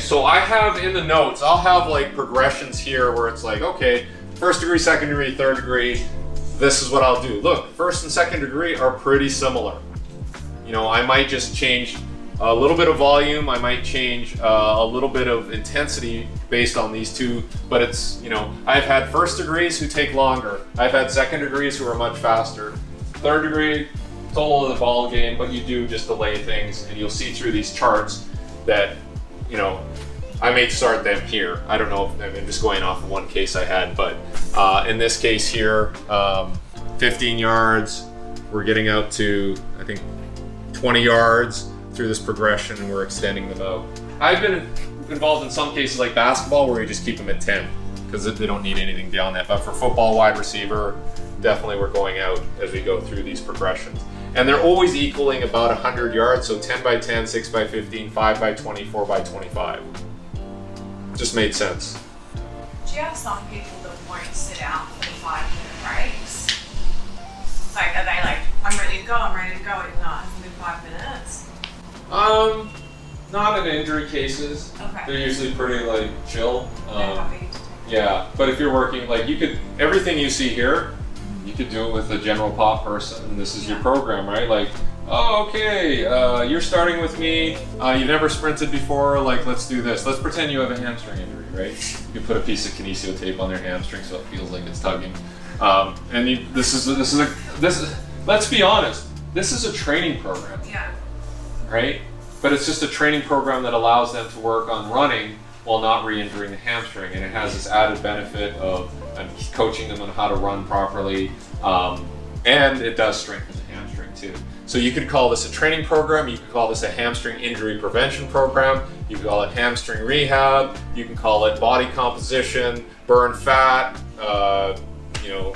so I have in the notes, I'll have like progressions here where it's like, okay, first degree, second degree, third degree, this is what I'll do. Look, first and second degree are pretty similar. You know, I might just change a little bit of volume, I might change a little bit of intensity based on these two, but it's, you know, I've had first degrees who take longer. I've had second degrees who are much faster. Third degree, total of the ball game, but you do just delay things, and you'll see through these charts that, you know, I may start them here. I don't know if I'm just going off of one case I had, but in this case here, 15 yards, we're getting out to, I think, 20 yards through this progression, and we're extending them out. I've been involved in some cases like basketball where you just keep them at 10 because they don't need anything beyond that. But for football, wide receiver, definitely we're going out as we go through these progressions. And they're always equaling about 100 yards, so 10 by 10, 6 by 15, 5 by 20, 4 by 25. Just made sense. Do you have some people that won't sit down for 5-minute breaks? Like, are they like, I'm ready to go, even though it hasn't been 5 minutes? Not in injury cases. Okay. They're usually pretty like chill. They're happy to take Yeah, but if you're working, like you could, everything you see here, you could do it with a general pop person, and this is your program, right? Like, oh, okay, you're starting with me, you never sprinted before, like, let's do this. Let's pretend you have a hamstring injury, right? You put a piece of kinesio tape on their hamstring so it feels like it's tugging. And let's be honest, this is a training program. Yeah. Right? But it's just a training program that allows them to work on running while not re-injuring the hamstring, and it has this added benefit of coaching them on how to run properly, and it does strengthen the hamstring too. So you could call this a training program, you could call this a hamstring injury prevention program, you could call it hamstring rehab, you can call it body composition, burn fat, you know,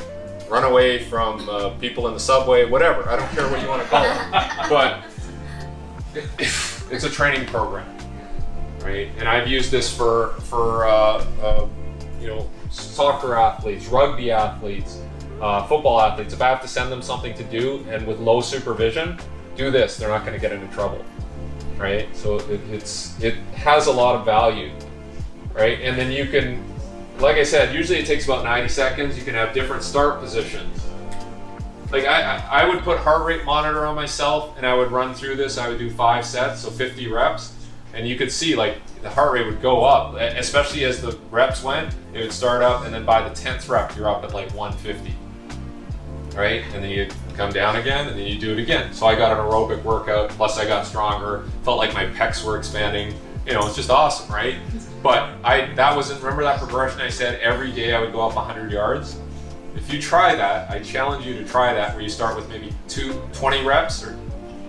run away from people in the subway, whatever. I don't care what you want to call it, but it's a training program, right? And I've used this for you know, soccer athletes, rugby athletes, football athletes. If I have to send them something to do and with low supervision, do this. They're not going to get into trouble, right? So it has a lot of value, right? And then you can, like I said, usually it takes about 90 seconds. You can have different start positions. Like I would put heart rate monitor on myself and I would run through this. I would do 5 sets, so 50 reps. And you could see like the heart rate would go up, especially as the reps went, it would start up, and then by the 10th rep, you're up at like 150, right? And then you come down again, and then you do it again. So I got an aerobic workout, plus I got stronger, felt like my pecs were expanding. You know, it's just awesome, right? But remember that progression I said every day I would go up 100 yards? If you try that, I challenge you to try that, where you start with maybe 20 reps, or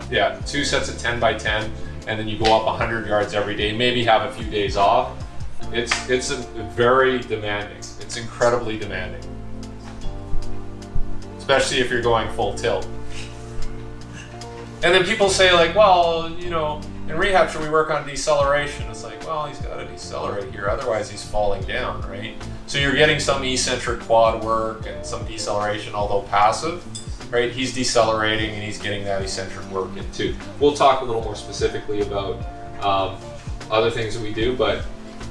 2 sets of 10 by 10, and then you go up 100 yards every day, maybe have a few days off. It's very demanding. It's incredibly demanding, especially if you're going full tilt. And then people say like, well, you know, in rehab, should we work on deceleration? It's like, well, he's got to decelerate here, otherwise he's falling down, right? So you're getting some eccentric quad work and some deceleration, although passive, right? He's decelerating and he's getting that eccentric work in too. We'll talk a little more specifically about other things that we do, but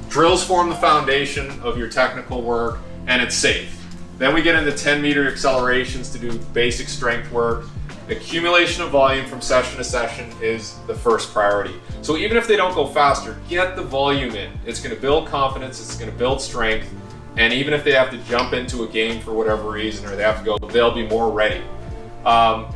drills form the foundation of your technical work, and it's safe. Then we get into 10-meter accelerations to do basic strength work. Accumulation of volume from session to session is the first priority. So even if they don't go faster, get the volume in. It's going to build confidence, it's going to build strength, and even if they have to jump into a game for whatever reason, or they have to go, they'll be more ready.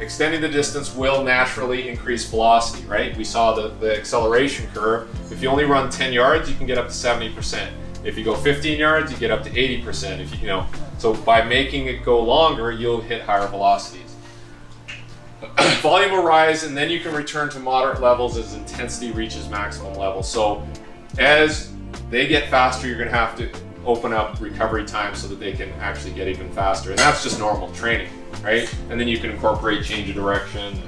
Extending the distance will naturally increase velocity, right? We saw the acceleration curve. If you only run 10 yards, you can get up to 70%. If you go 15 yards, you get up to 80%. If you know, so by making it go longer, you'll hit higher velocities. Volume will rise, and then you can return to moderate levels as intensity reaches maximum levels. So as they get faster, you're going to have to open up recovery time so that they can actually get even faster. And that's just normal training, right? And then you can incorporate change of direction,